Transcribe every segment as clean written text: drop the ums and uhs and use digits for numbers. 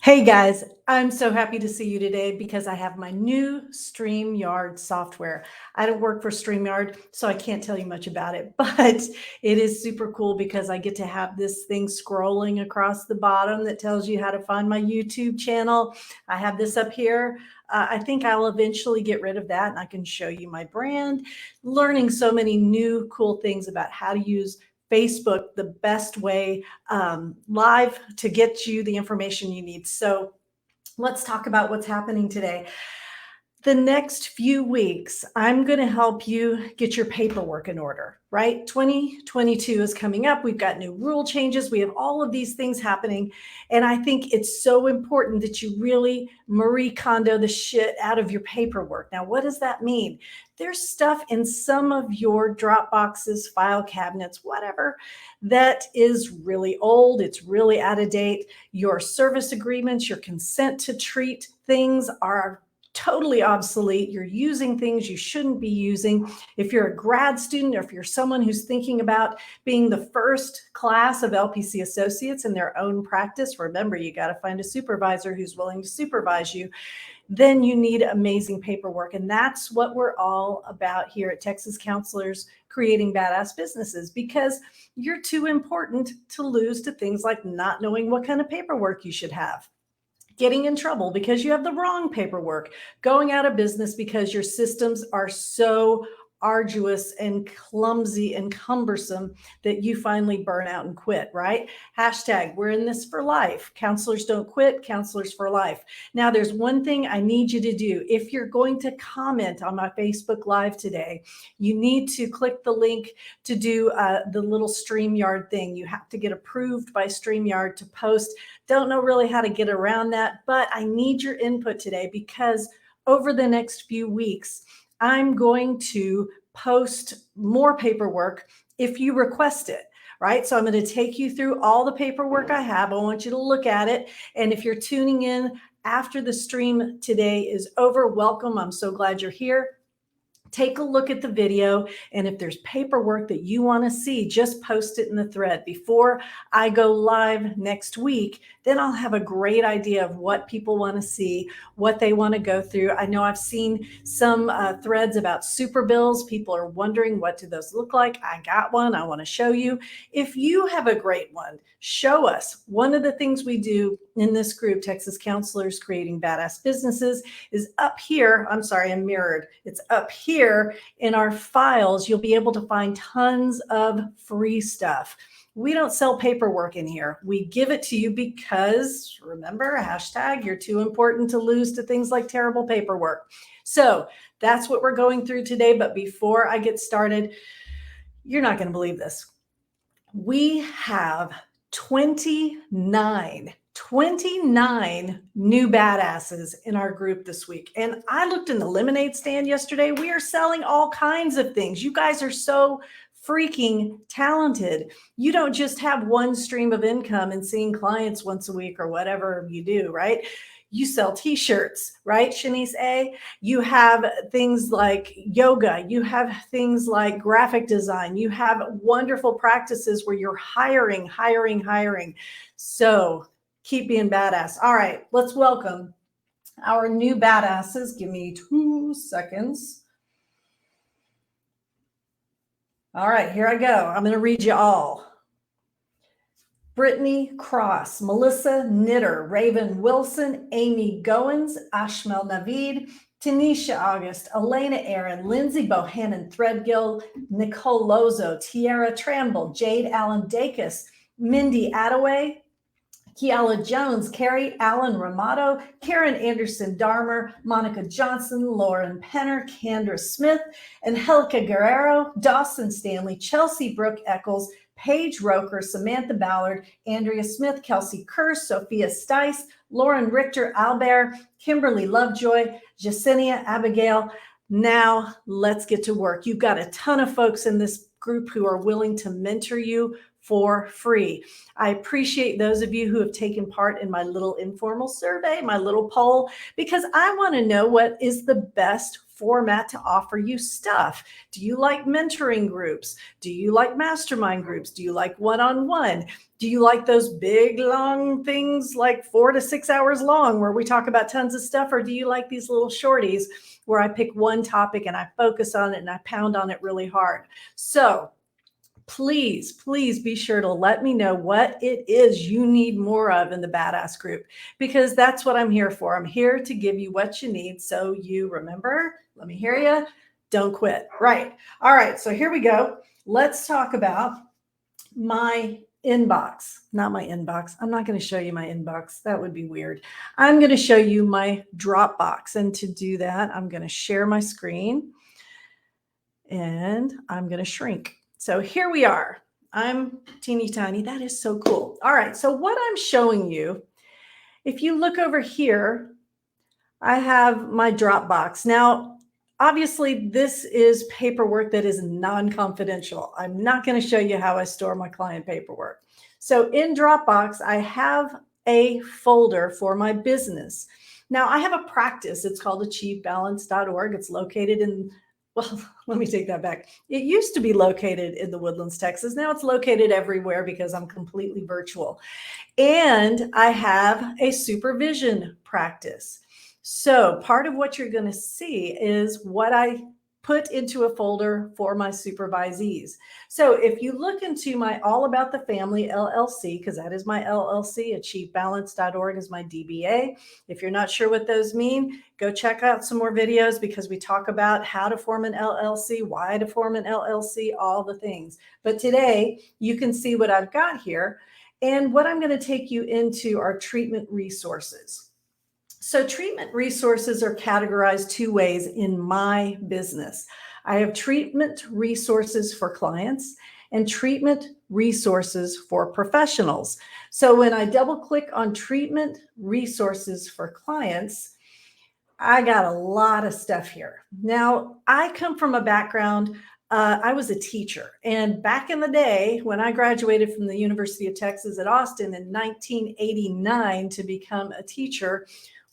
Hey guys, I'm so happy to see you today because I have my new StreamYard software. I don't work for StreamYard, so I can't tell you much about it, but it is super cool because I get to have this thing scrolling across the bottom that tells you how to find my YouTube channel. I have this up here. I think I'll eventually get rid of that and I can show you my brand. Learning so many new cool things about how to use Facebook the best way live to get you the information you need. So let's talk about what's happening today. The next few weeks, I'm going to help you get your paperwork in order, right? 2022 is coming up. We've got new rule changes. We have all of these things happening. And I think it's so important that you really Marie Kondo the shit out of your paperwork. Now, what does that mean? There's stuff in some of your Dropboxes, file cabinets, whatever, that is really old. It's really out of date. Your service agreements, your consent to treat things are totally obsolete. You're using things you shouldn't be using. If you're a grad student or if you're someone who's thinking about being the first class of LPC associates in their own practice, remember, you got to find a supervisor who's willing to supervise you. Then you need amazing paperwork. And that's what we're all about here at Texas Counselors Creating Badass Businesses, because you're too important to lose to things like not knowing what kind of paperwork you should have, getting in trouble because you have the wrong paperwork, going out of business because your systems are so arduous and clumsy and cumbersome that you finally burn out and quit, right? Hashtag, we're in this for life. Counselors don't quit, counselors for life. Now, there's one thing I need you to do. If you're going to comment on my Facebook Live today, you need to click the link to do the little StreamYard thing. You have to get approved by StreamYard to post. Don't know really how to get around that, but I need your input today because over the next few weeks, I'm going to post more paperwork if you request it, right? So I'm going to take you through all the paperwork I have. I want you to look at it. And if you're tuning in after the stream today is over, welcome. I'm so glad you're here. Take a look at the video, and if there's paperwork that you want to see, just post it in the thread. Before I go live next week, then I'll have a great idea of what people want to see, what they want to go through. I know I've seen some threads about super bills. People are wondering, what do those look like? I got one. I want to show you. If you have a great one, show us. One of the things we do in this group, Texas Counselors Creating Badass Businesses, is up here. I'm sorry, I'm mirrored. It's up here in our files. You'll be able to find tons of free stuff. We don't sell paperwork in here. We give it to you because, remember, hashtag, you're too important to lose to things like terrible paperwork. So that's what we're going through today. But before I get started, you're not going to believe this. We have 29 new badasses in our group this week. And I looked in the lemonade stand yesterday. We are selling all kinds of things. You guys are so freaking talented. You don't just have one stream of income and seeing clients once a week or whatever you do, right? You sell t-shirts, right, Shanice A? You have things like yoga. You have things like graphic design. You have wonderful practices where you're hiring. So keep being badass. All right, let's welcome our new badasses. Give me 2 seconds. All right, here I go. I'm going to read you all. Brittany Cross, Melissa Knitter, Raven Wilson, Amy Goins, Ashmel Navid, Tanisha August, Elena Aaron, Lindsay Bohannon Threadgill, Nicole Lozo, Tiara Tramble, Jade Allen Dacus, Mindy Attaway, Kiala Jones, Carrie Allen Ramato, Karen Anderson Darmer, Monica Johnson, Lauren Penner, Kendra Smith, Angelica Guerrero, Dawson Stanley, Chelsea Brooke Eccles, Paige Roker, Samantha Ballard, Andrea Smith, Kelsey Kerr, Sophia Stice, Lauren Richter Albert, Kimberly Lovejoy, Jasenia Abigail. Now let's get to work. You've got a ton of folks in this group who are willing to mentor you for free. I appreciate those of you who have taken part in my little informal survey, my little poll, because I want to know what is the best format to offer you stuff. Do you like mentoring groups? Do you like mastermind groups? Do you like one-on-one? Do you like those big, long things like 4 to 6 hours long where we talk about tons of stuff? Or do you like these little shorties where I pick one topic and I focus on it and I pound on it really hard? So please, please be sure to let me know what it is you need more of in the Badass group, because that's what I'm here for. I'm here to give you what you need. So you remember, let me hear you. Don't quit. Right. All right. So here we go. Let's talk about my inbox, not my inbox. I'm not going to show you my inbox. That would be weird. I'm going to show you my Dropbox. And to do that, I'm going to share my screen and I'm going to shrink. So here we are. I'm teeny tiny. That is so cool. All right. So what I'm showing you, if you look over here, I have my Dropbox. Now, obviously, this is paperwork that is non-confidential. I'm not going to show you how I store my client paperwork. So in Dropbox, I have a folder for my business. Now, I have a practice. It's called achievebalance.org. It's located in, well, let me take that back. It used to be located in the Woodlands, Texas. Now it's located everywhere because I'm completely virtual. And I have a supervision practice. So part of what you're going to see is what I put into a folder for my supervisees. So if you look into my All About the Family LLC, because that is my LLC, achievebalance.org is my DBA. If you're not sure what those mean, go check out some more videos because we talk about how to form an LLC, why to form an LLC, all the things. But today you can see what I've got here. And what I'm going to take you into are treatment resources. So treatment resources are categorized two ways in my business. I have treatment resources for clients and treatment resources for professionals. So when I double click on treatment resources for clients, I got a lot of stuff here. Now, I come from a background, I was a teacher. And back in the day, when I graduated from the University of Texas at Austin in 1989 to become a teacher,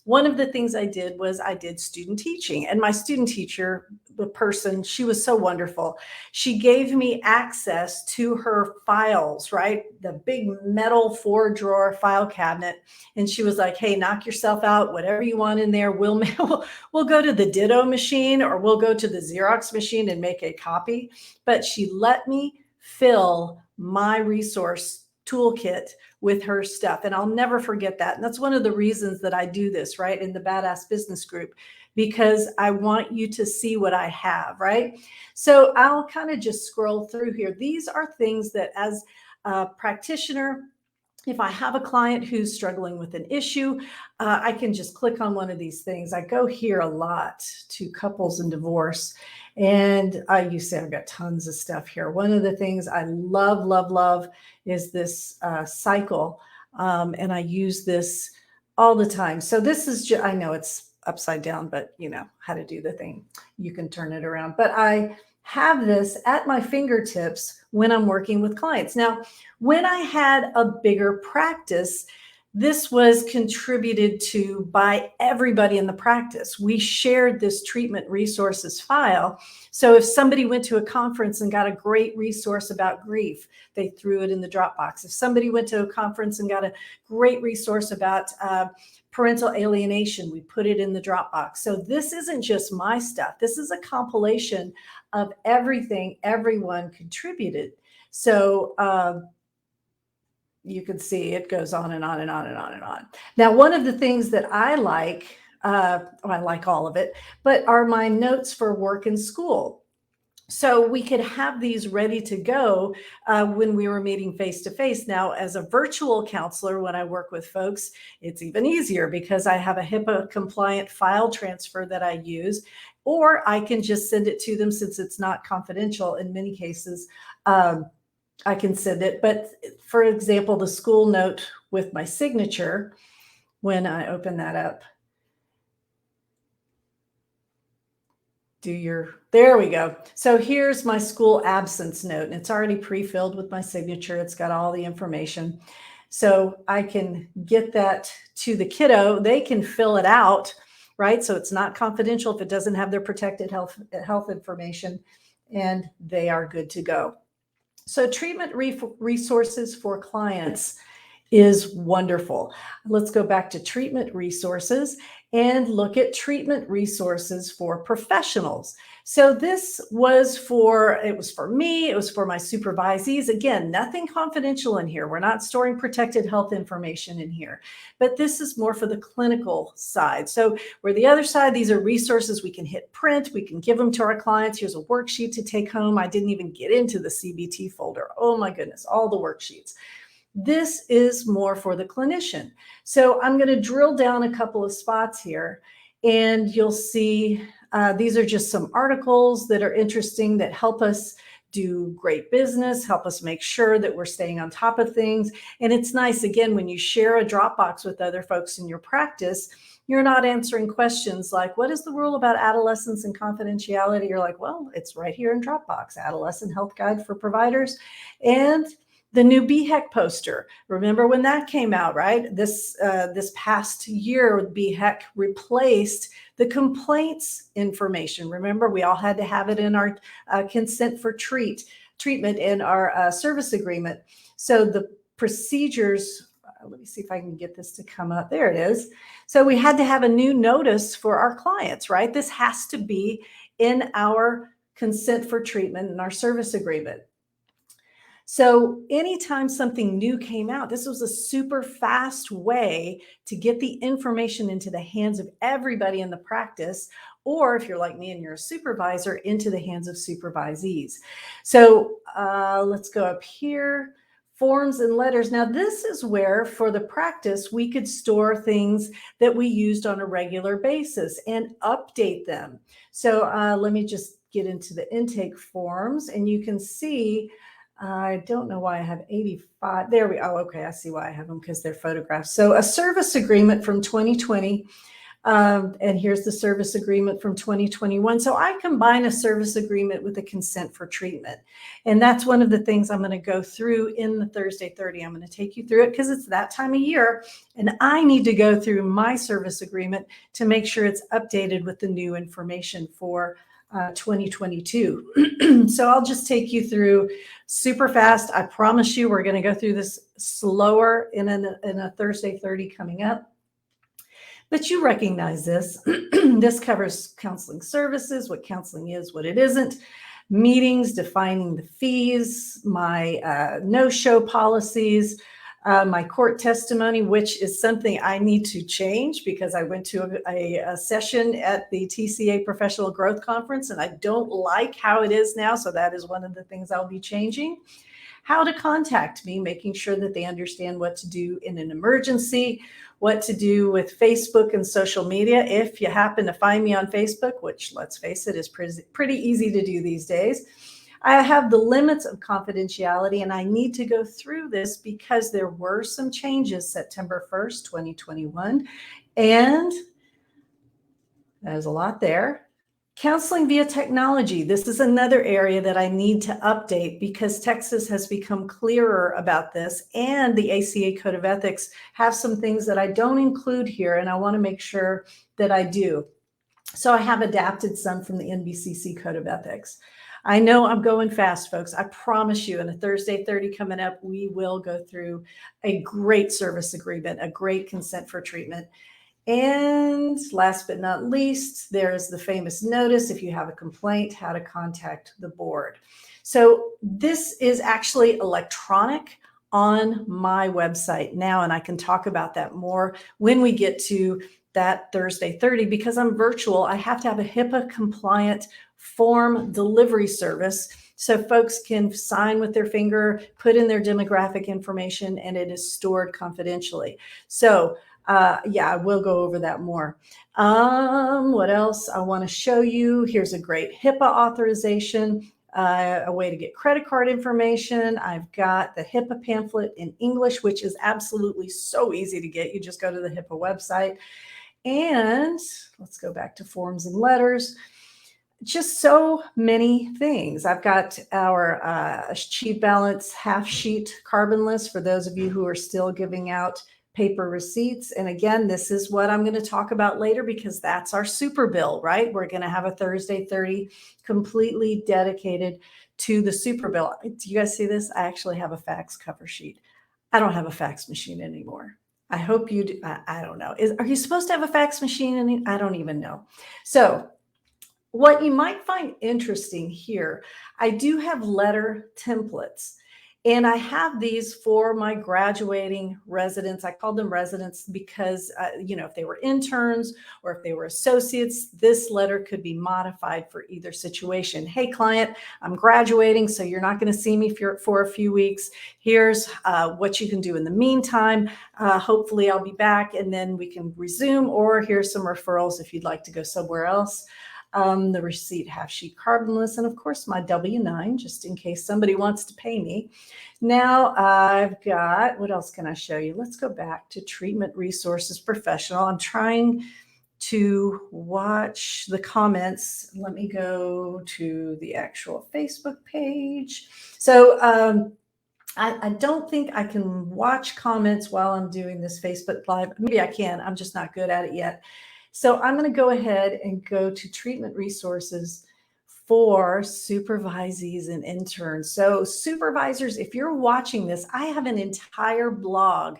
one of the things I did was I did student teaching. And my student teacher, the person, she was so wonderful. She gave me access to her files, right? The big metal 4-drawer file cabinet. And she was like, hey, knock yourself out, whatever you want in there. We'll go to the Ditto machine or we'll go to the Xerox machine and make a copy. But she let me fill my resource toolkit with her stuff. And I'll never forget that. And that's one of the reasons that I do this, right, in the Badass Business Group, because I want you to see what I have, right? So I'll kind of just scroll through here. These are things that as a practitioner, if I have a client who's struggling with an issue, I can just click on one of these things. I go here a lot to couples and divorce. And you say I've got tons of stuff here. One of the things I love, love, love is this cycle. And I use this all the time. So this is just, I know it's upside down, but you know how to do the thing. You can turn it around. But I have this at my fingertips when I'm working with clients. Now, when I had a bigger practice, this was contributed to by everybody in the practice. We shared this treatment resources file. So if somebody went to a conference and got a great resource about grief, they threw it in the Dropbox. If somebody went to a conference and got a great resource about parental alienation, we put it in the Dropbox. So this isn't just my stuff. This is a compilation of everything everyone contributed. So you can see it goes on and on and on and on and on. Now, one of the things that I like all of it, but are my notes for work and school. So we could have these ready to go when we were meeting face to face. Now, as a virtual counselor, when I work with folks, it's even easier because I have a HIPAA compliant file transfer that I use, or I can just send it to them since it's not confidential in many cases. I can send it. But for example, the school note with my signature, when I open that up, there we go. So here's my school absence note, and it's already pre-filled with my signature. It's got all the information. So I can get that to the kiddo. They can fill it out. right? So it's not confidential if it doesn't have their protected health information, and they are good to go. So treatment resources for clients is wonderful. Let's go back to treatment resources and look at treatment resources for professionals. So this was it was for me, it was for my supervisees. Again, nothing confidential in here. We're not storing protected health information in here, but this is more for the clinical side. So where the other side, these are resources we can hit print, we can give them to our clients. Here's a worksheet to take home. I didn't even get into the CBT folder. Oh my goodness, all the worksheets. This is more for the clinician. So I'm going to drill down a couple of spots here, and you'll see these are just some articles that are interesting that help us do great business, help us make sure that we're staying on top of things. And it's nice, again, when you share a Dropbox with other folks in your practice, you're not answering questions like, what is the rule about adolescence and confidentiality? You're like, well, it's right here in Dropbox, Adolescent Health Guide for Providers. And the new BHEC poster, remember when that came out, right? This past year, BHEC replaced the complaints information. Remember, we all had to have it in our consent for treatment in our service agreement. So the procedures, let me see if I can get this to come up. There it is. So we had to have a new notice for our clients, right? This has to be in our consent for treatment in our service agreement. So anytime something new came out, this was a super fast way to get the information into the hands of everybody in the practice, or if you're like me and you're a supervisor, into the hands of supervisees. So let's go up here. Forms and letters. Now, this is where for the practice, we could store things that we used on a regular basis and update them. So let me just get into the intake forms, and you can see I don't know why I have 85. There we go. Oh, okay. I see why I have them, because they're photographs. So a service agreement from 2020. And here's the service agreement from 2021. So I combine a service agreement with a consent for treatment. And that's one of the things I'm going to go through in the Thursday 30. I'm going to take you through it because it's that time of year. And I need to go through my service agreement to make sure it's updated with the new information for 2022. So I'll just take you through super fast. I promise you we're going to go through this slower in a Thursday 30 coming up. But you recognize this. This covers counseling services, what counseling is, what it isn't, meetings, defining the fees, my no-show policies, my court testimony, which is something I need to change because I went to a session at the TCA Professional Growth Conference and I don't like how it is now. So that is one of the things I'll be changing. How to contact me, making sure that they understand what to do in an emergency, what to do with Facebook and social media. If you happen to find me on Facebook, which let's face it is pretty easy to do these days. I have the limits of confidentiality, and I need to go through this because there were some changes September 1st, 2021, and there's a lot there. Counseling via technology. This is another area that I need to update because Texas has become clearer about this, and the ACA Code of Ethics have some things that I don't include here, and I want to make sure that I do. So I have adapted some from the NBCC Code of Ethics. I know I'm going fast, folks. I promise you, in a Thursday 30 coming up, we will go through a great service agreement, a great consent for treatment. And last but not least, there's the famous notice. If you have a complaint, how to contact the board. So this is actually electronic on my website now, and I can talk about that more when we get to that Thursday 30, because I'm virtual. I have to have a HIPAA compliant form delivery service so folks can sign with their finger, put in their demographic information, and it is stored confidentially. So yeah, I will go over that more. What else I want to show you? Here's a great Hipaa authorization, a way to get credit card information. I've got the Hipaa pamphlet in English, which is absolutely so easy to get. You just go to the Hipaa website. And let's go back to forms and letters. Just so many things. I've got our achieve balance half sheet carbon list for those of you who are still giving out paper receipts. And again, this is what I'm going to talk about later because that's our super bill, right? We're going to have a Thursday 30 completely dedicated to the super bill. Do you guys see this? I actually have a fax cover sheet. I don't have a fax machine anymore. I hope you do. I don't know. Are you supposed to have a fax machine? I don't even know. So what you might find interesting here, I do have letter templates. And I have these for my graduating residents. I call them residents because, if they were interns or if they were associates, this letter could be modified for either situation. Hey, client, I'm graduating, so you're not going to see me for a few weeks. Here's what you can do in the meantime. Hopefully, I'll be back and then we can resume, or here's some referrals if you'd like to go somewhere else. The receipt half sheet carbonless, and of course my W-9, just in case somebody wants to pay me. Now I've got, what else can I show you? Let's go back to Treatment Resources Professional. I'm trying to watch the comments. Let me go to the actual Facebook page. So I don't think I can watch comments while I'm doing this Facebook Live. Maybe I can, I'm just not good at it yet. So I'm going to go ahead and go to treatment resources for supervisees and interns. So supervisors, if you're watching this, I have an entire blog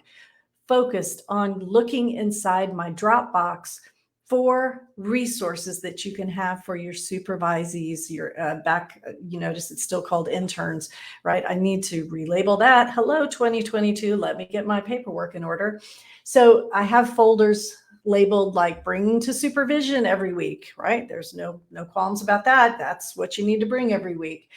focused on looking inside my Dropbox for resources that you can have for your supervisees, your you notice it's still called interns, right? I need to relabel that. Hello, 2022, let me get my paperwork in order. So I have folders labeled like bringing to supervision every week, right? There's no qualms about that. That's what you need to bring every week.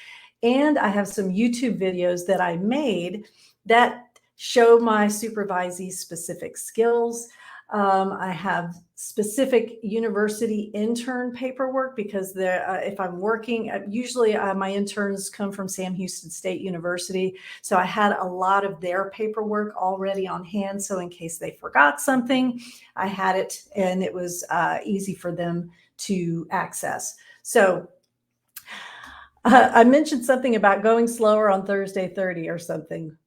And I have some YouTube videos that I made that show my supervisee specific skills. I have specific university intern paperwork because if I'm working, usually my interns come from Sam Houston State University. So I had a lot of their paperwork already on hand. So in case they forgot something, I had it and it was easy for them to access. So I mentioned something about going slower on Thursday 30 or something.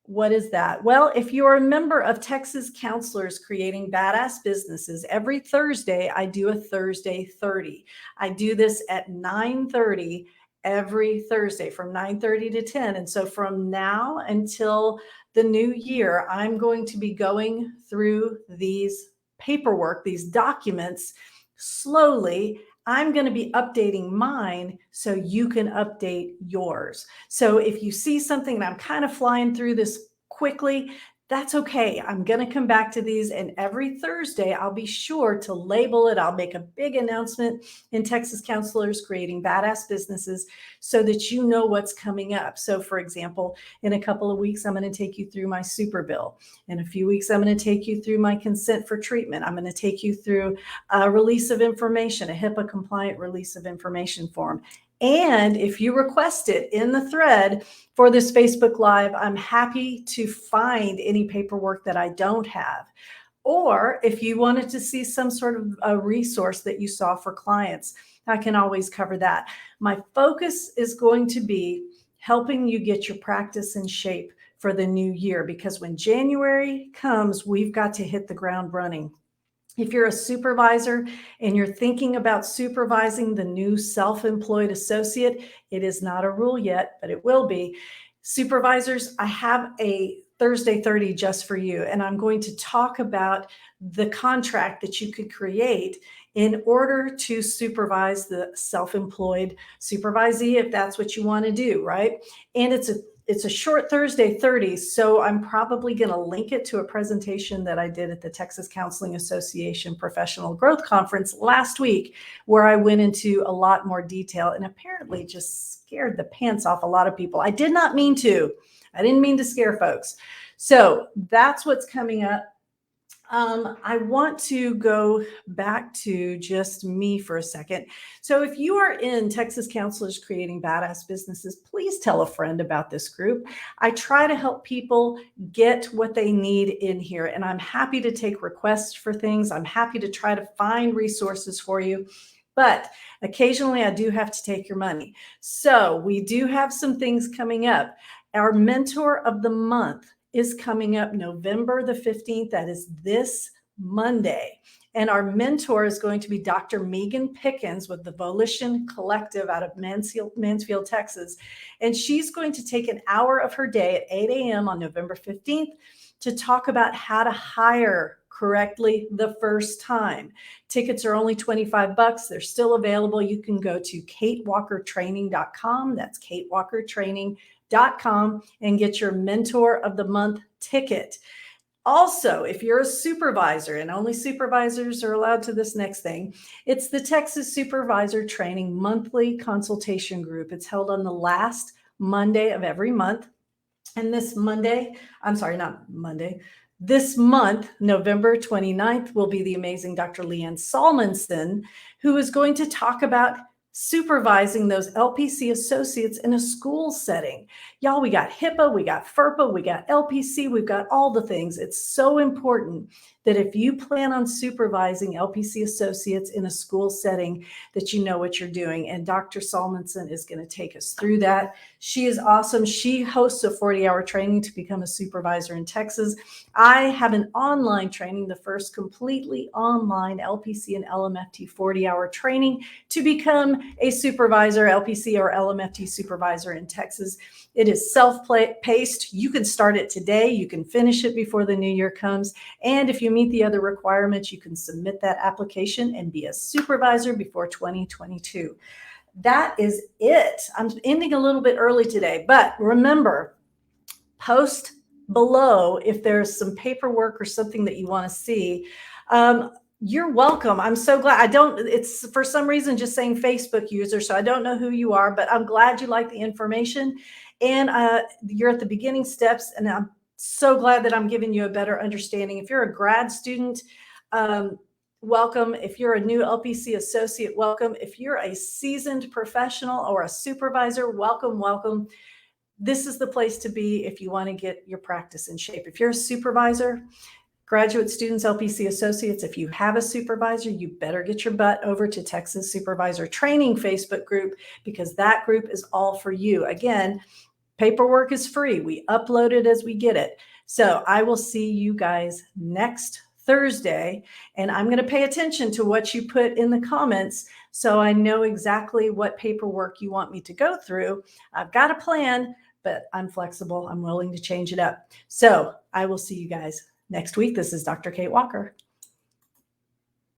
What is that? Well, if you're a member of Texas Counselors Creating Badass Businesses, every Thursday, I do a Thursday 30. I do this at 9:30 every Thursday from 9:30 to 10. And so from now until the new year, I'm going to be going through these paperwork, these documents slowly. I'm going to be updating mine so you can update yours. So if you see something and I'm kind of flying through this quickly, that's okay. I'm going to come back to these, and every Thursday I'll be sure to label it. I'll make a big announcement in Texas Counselors Creating Badass Businesses so that you know what's coming up. So for example, in a couple of weeks, I'm going to take you through my super bill. In a few weeks, I'm going to take you through my consent for treatment. I'm going to take you through a release of information, a HIPAA compliant release of information form. And if you request it in the thread for this Facebook Live, I'm happy to find any paperwork that I don't have. Or if you wanted to see some sort of a resource that you saw for clients, I can always cover that. My focus is going to be helping you get your practice in shape for the new year, because when January comes, we've got to hit the ground running. If you're a supervisor and you're thinking about supervising the new self-employed associate, it is not a rule yet, but it will be. Supervisors, I have a Thursday 30 just for you, and I'm going to talk about the contract that you could create in order to supervise the self-employed supervisee, if that's what you want to do, right? And it's a short Thursday 30, so I'm probably going to link it to a presentation that I did at the Texas Counseling Association Professional Growth Conference last week, where I went into a lot more detail and apparently just scared the pants off a lot of people. I did not mean to. I didn't mean to scare folks. So that's what's coming up. I want to go back to just me for a second. So if you are in Texas Counselors Creating Badass Businesses, please tell a friend about this group. I try to help people get what they need in here, and I'm happy to take requests for things. I'm happy to try to find resources for you. But occasionally I do have to take your money. So we do have some things coming up. Our Mentor of the Month is coming up November the 15th. That is this Monday. And our mentor is going to be Dr. Megan Pickens with the Volition Collective out of Mansfield, Texas. And she's going to take an hour of her day at 8 a.m. on November 15th to talk about how to hire correctly the first time. Tickets are only $25. They're still available. You can go to katewalkertraining.com. That's katewalkertraining.com and get your Mentor of the Month ticket. Also, if you're a supervisor, and only supervisors are allowed to this next thing, it's the Texas Supervisor Training monthly consultation group. It's held on the last Monday of every month. And this Monday, this month, November 29th, will be the amazing Dr. Leanne Salmonson, who is going to talk about supervising those LPC associates in a school setting. Y'all, we got Hipaa, we got FERPA, we got LPC, we've got all the things. It's so important that if you plan on supervising LPC associates in a school setting, that you know what you're doing. And Dr. Salmonson is going to take us through that. She is awesome. She hosts a 40-hour training to become a supervisor in Texas. I have an online training, the first completely online LPC and LMFT 40-hour training to become a supervisor, LPC or LMFT supervisor in Texas. It is self-paced. You can start it today. You can finish it before the new year comes. And if you meet the other requirements, you can submit that application and be a supervisor before 2022. That is it. I'm ending a little bit early today, but remember, post below if there's some paperwork or something that you want to see. You're welcome. I'm so glad. It's for some reason just saying Facebook user, so I don't know who you are, but I'm glad you like the information. And you're at the beginning steps, and I'm so glad that I'm giving you a better understanding. If you're a grad student, welcome. If you're a new LPC associate, welcome. If you're a seasoned professional or a supervisor, welcome, welcome. This is the place to be if you want to get your practice in shape. If you're a supervisor, graduate students, LPC associates, if you have a supervisor, you better get your butt over to Texas Supervisor Training Facebook group, because that group is all for you. Again, paperwork is free. We upload it as we get it. So I will see you guys next Thursday, and I'm going to pay attention to what you put in the comments so I know exactly what paperwork you want me to go through. I've got a plan, but I'm flexible. I'm willing to change it up. So I will see you guys next week. This is Dr. Kate Walker.